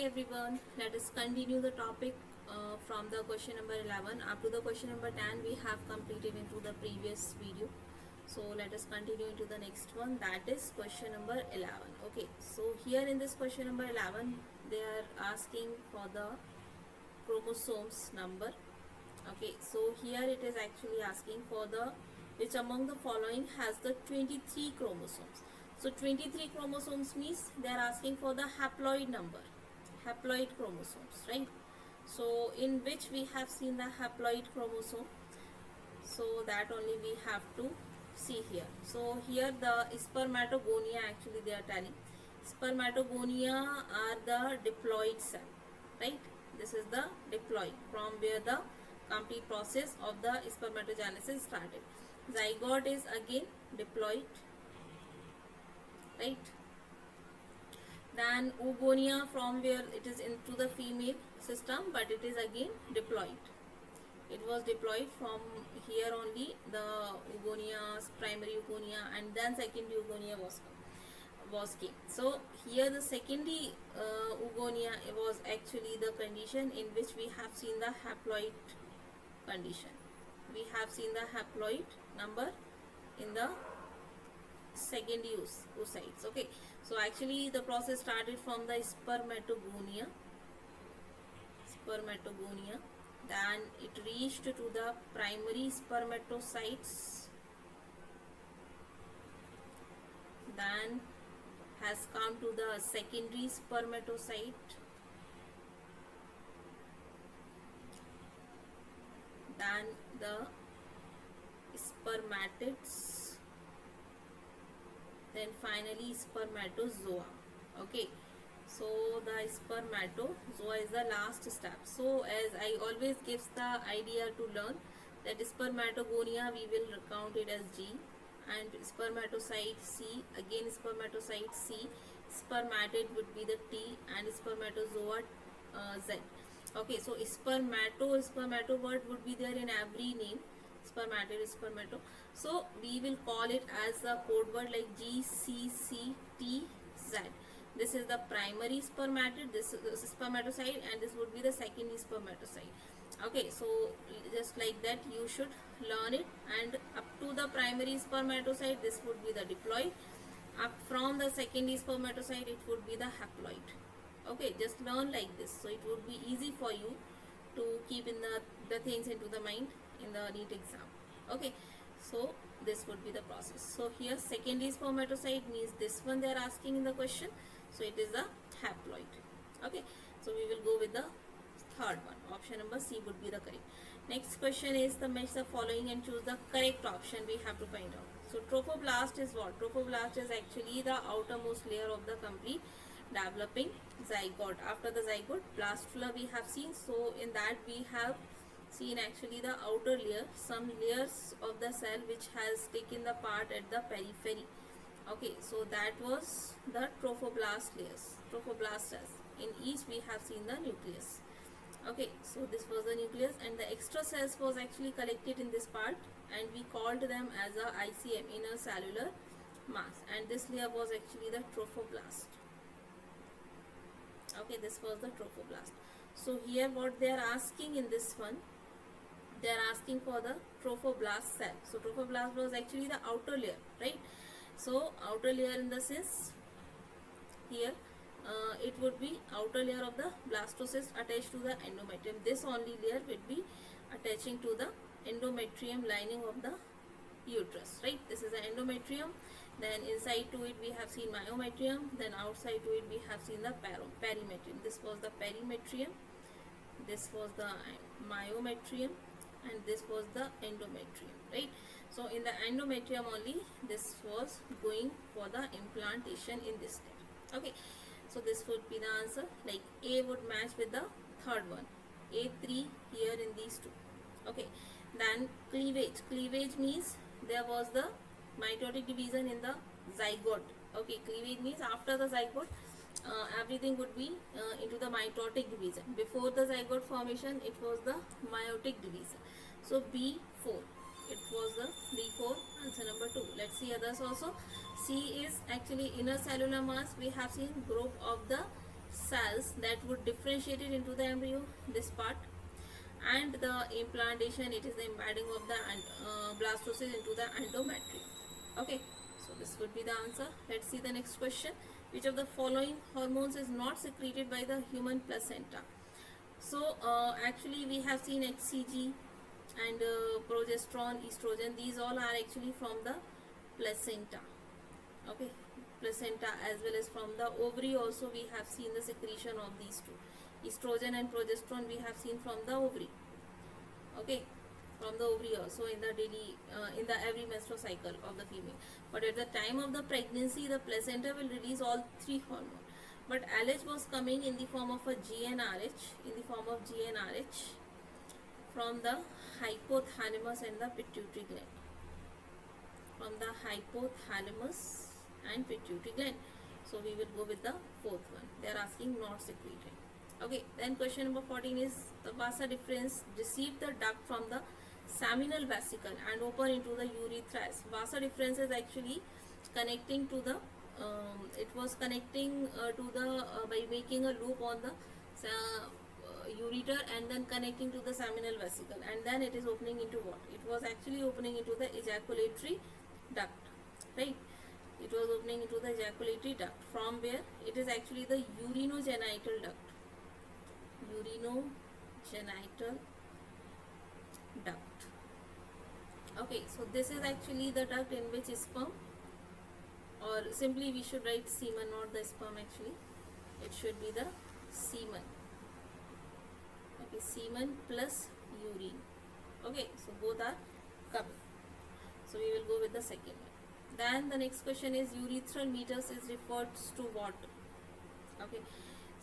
Hi everyone, let us continue the topic from the question number 11 up to the question number 10 we have completed into the previous video. So let us continue into the next one, that is question number 11. Okay, so here in this question number 11 they are asking for the chromosomes number. Okay, so here it is actually asking for the which among the following has the 23 chromosomes. So 23 chromosomes means they are asking for the haploid number, haploid chromosomes, right? So in which we have seen the haploid chromosome, so that only we have to see here. So here the spermatogonia actually they are telling spermatogonia are the diploid cell, right? This is the diploid from where the complete process of the spermatogenesis started. Zygote is again diploid, right? Then oogonia from where it is into the female system, but it is again diploid. It was diploid from here only the oogonia, primary oogonia, and then secondary oogonia was came. So here the secondary oogonia was actually the condition in which we have seen the haploid condition. We have seen the haploid number in the secondary oocytes. Okay, so actually the process started from the spermatogonia, then it reached to the primary spermatocytes, then has come to the secondary spermatocyte, then the spermatids, then finally spermatozoa. Okay, so the spermatozoa is the last step. So as I always gives the idea to learn that spermatogonia we will count it as G, and spermatocyte C, again spermatocyte C, spermatid would be the T, and spermatozoa Z. Okay, so spermato word would be there in every name, spermatid, spermato. So we will call it as a code word like GCCTZ. This is the primary spermatid, this is the spermatocyte, and this would be the secondary spermatocyte. Okay, so just like that you should learn it, and up to the primary spermatocyte this would be the diploid, up from the secondary spermatocyte it would be the haploid. Okay, just learn like this, so it would be easy for you to keep in the things into the mind in the NEET exam. Okay, so this would be the process. So here secondary spermatocyte means this one they are asking in the question, so it is the haploid. Okay, so we will go with the third one, option number C would be the correct. Next question is the match the following and choose the correct option we have to find out. So trophoblast is what? Trophoblast is actually the outermost layer of the complete developing zygote. After the zygote, blastula we have seen, so in that we have seen actually the outer layer, some layers of the cell which has taken the part at the periphery. Okay, so that was the trophoblast layers, trophoblast cells. In each we have seen the nucleus. Okay, so this was the nucleus, and the extra cells was actually collected in this part, and we called them as a ICM, inner cellular mass, and this layer was actually the trophoblast. Okay, this was the trophoblast. So here what they are asking in this one, they are asking for the trophoblast cell. So trophoblast was actually the outer layer, right? So outer layer in the sense here it would be outer layer of the blastocyst attached to the endometrium. This only layer will be attaching to the endometrium lining of the uterus, right? This is the endometrium, then inside to it we have seen myometrium, then outside to it we have seen the perimetrium. This was the perimetrium, this was the myometrium, and this was the endometrium, right? So in the endometrium only this was going for the implantation in this step. Okay, so this would be the answer, like A would match with the third one, A3 here in these two. Okay, then cleavage means there was the mitotic division in the zygote. Okay, cleavage means after the zygote everything would be into the mitotic division. Before the zygote formation it was the meiotic division. So B4, it was the B4, answer number 2. Let's see others also. C is actually inner cellular mass. We have seen group of the cells that would differentiate it into the embryo, this part. And the implantation, it is the embedding of the blastocyst into the endometrium. Okay, so this would be the answer. Let's see the next question. Which of the following hormones is not secreted by the human placenta? So actually we have seen HCG and progesterone, estrogen, these all are actually from the placenta. Okay, placenta, as well as from the ovary also we have seen the secretion of these two. Estrogen and progesterone we have seen from the ovary. Okay, from the ovary also in the daily in the every menstrual cycle of the female. But at the time of the pregnancy, the placenta will release all three hormones. But LH was coming in the form of a GnRH, from the hypothalamus and the pituitary gland. From the hypothalamus and pituitary gland. So we will go with the fourth one. They are asking not secreted. Okay, then question number 14 is the vasa deferens receive the duct from the seminal vesicle and open into the urethra. Vasa deferens is actually connecting to the it was connecting to the by making a loop on the ureter and then connecting to the seminal vesicle, and then it is opening into what? It was actually opening into the ejaculatory duct, right? It was opening into the ejaculatory duct, from where it is actually the urinogenital duct. Urinogenital duct. Okay, so this is actually the duct in which sperm, or simply we should write semen, not the sperm actually. It should be the semen. Okay, semen plus urine. Okay, so both are covered. So we will go with the second one. Then the next question is urethral meatus is referred to what? Okay,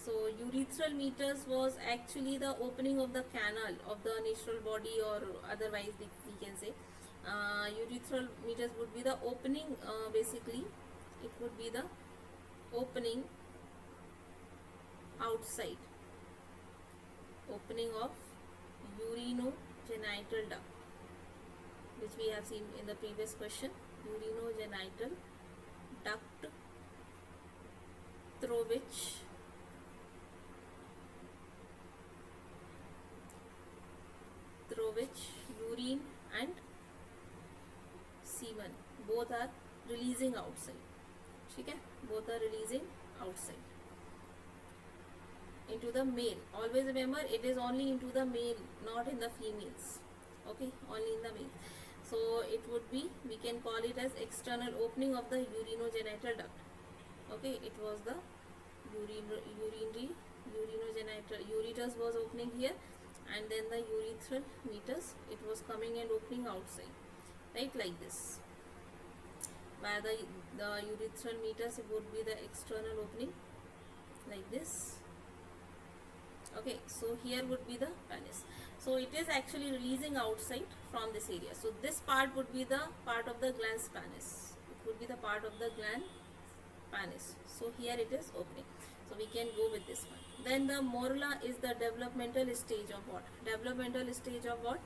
so urethral meatus was actually the opening of the canal of the natural body, or otherwise we can say urethral meatus would be the opening, basically it would be the opening outside, opening of urinogenital duct, which we have seen in the previous question. Urinogenital duct through which urine and semen both are releasing outside. Okay, both are releasing outside into the male. Always remember, it is only into the male, not in the females. Okay, only in the male. So it would be, we can call it as external opening of the urinogenital duct. Okay, it was the urinogenital, ureters was opening here, and then the urethral meatus, it was coming and opening outside, right, like this. By the urethral meatus, it would be the external opening, like this. Okay, so here would be the penis. So it is actually releasing outside from this area. So this part would be the part of the glans penis. It would be the part of the gland penis. So here it is opening. So we can go with this one. Then the morula is the developmental stage of what? Developmental stage of what?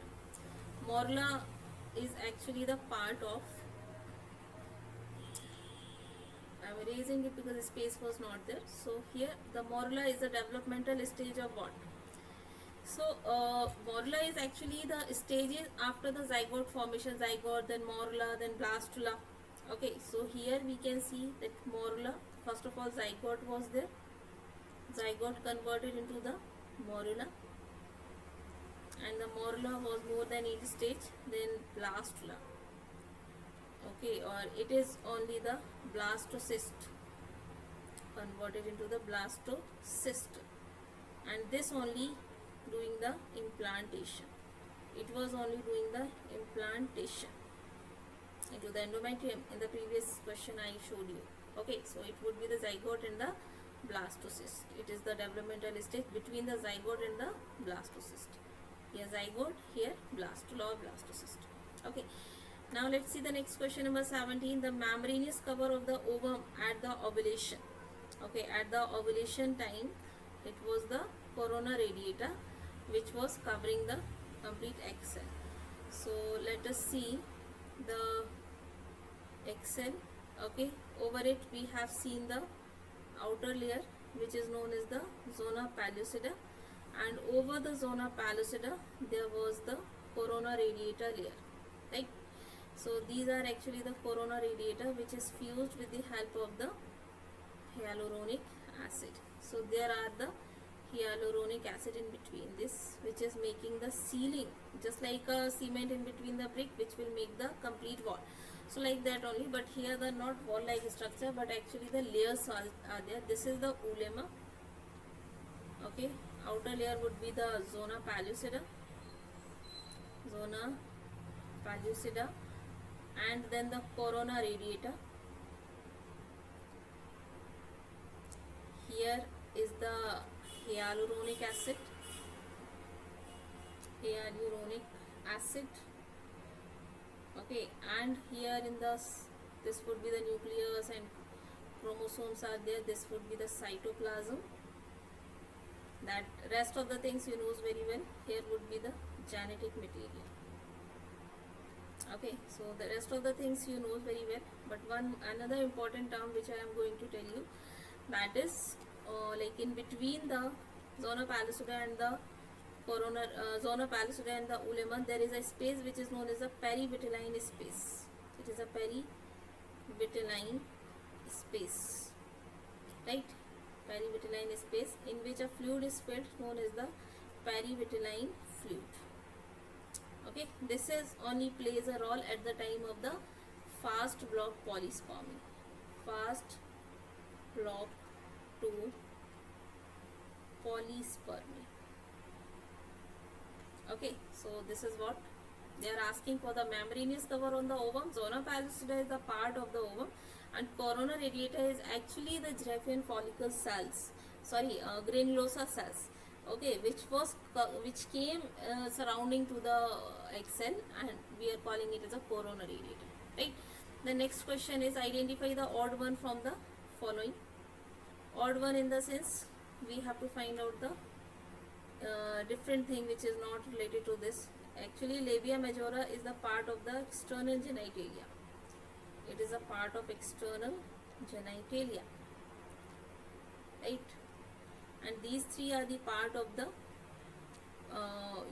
Morula is actually the part of, I am erasing it because the space was not there. So here the morula is the developmental stage of what? So morula is actually the stages after the zygote formation. Zygote, then morula, then blastula. Okay, so here we can see that morula, first of all zygote was there. Zygote converted into the morula, and the morula was more than 8 stage, then blastula. Okay, or it is only the blastocyst, converted into the blastocyst, and this only doing the implantation. It was only doing the implantation into the endometrium. In the previous question I showed you. Okay, so it would be the zygote and the blastocyst. It is the developmental stage between the zygote and the blastocyst. Here zygote, here blastula or blastocyst. Okay, now let's see the next question, number 17. The membranous cover of the ovum at the ovulation. Okay, at the ovulation time, it was the corona radiata which was covering the complete egg cell. So let us see the egg cell. Okay, over it we have seen the outer layer, which is known as the zona pellucida, and over the zona pellucida there was the corona radiata layer, right? So these are actually the corona radiata, which is fused with the help of the hyaluronic acid. So there are the hyaluronic acid in between this, which is making the sealing, just like a cement in between the brick, which will make the complete wall. So like that only, but here the not wall like structure, but actually the layers are there. This is the ulema. Okay, outer layer would be the zona pellucida, zona pellucida, and then the corona radiata. Here is the hyaluronic acid, hyaluronic acid. Okay, and here in this would be the nucleus and chromosomes are there. This would be the cytoplasm. That rest of the things you knows very well. Here would be the genetic material. Okay, so the rest of the things you know very well, but another important term which I am going to tell you, that is like in between the zona pellucida and the corona, zona pellucida and the ulema, there is a space which is known as the perivitelline space. It is a perivitelline space, right? Perivitelline space in which a fluid is filled, known as the perivitelline fluid. Okay, this is only plays a role at the time of the fast block polyspermy. Fast block to polyspermy. Okay, so this is what they are asking for. The membranous cover on the ovum. Zona pellucida is the part of the ovum, and corona radiata is actually the Giraffian follicle cells. Sorry, granulosa cells. Okay, which came surrounding to the egg cell, and we are calling it as a corona radiata. Right. The next question is identify the odd one from the following. Odd one in the sense we have to find out the different thing which is not related to this. Actually, labia majora is the part of the external genitalia. It is a part of external genitalia, right? And these three are the part of the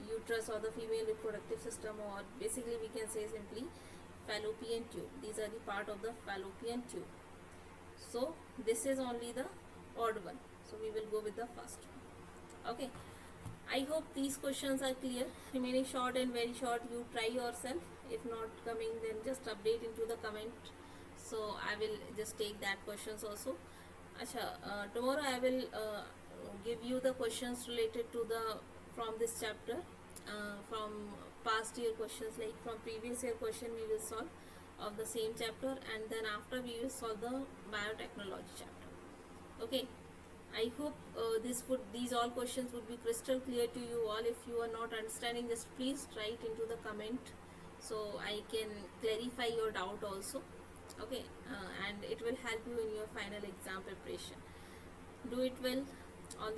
uterus or the female reproductive system, or basically we can say simply fallopian tube. These are the part of the fallopian tube. So this is only the odd one. So we will go with the first one. Okay. I hope these questions are clear. Remaining short and very short, you try yourself. If not coming, then just update into the comment. So I will just take that questions also. Acha, tomorrow I will give you the questions related to the from this chapter, from past year questions, like from previous year question we will solve of the same chapter, and then after we will solve the biotechnology chapter. Okay. I hope these all questions would be crystal clear to you all. If you are not understanding, just please write into the comment so I can clarify your doubt also. Okay, and it will help you in your final exam preparation. Do it well. All the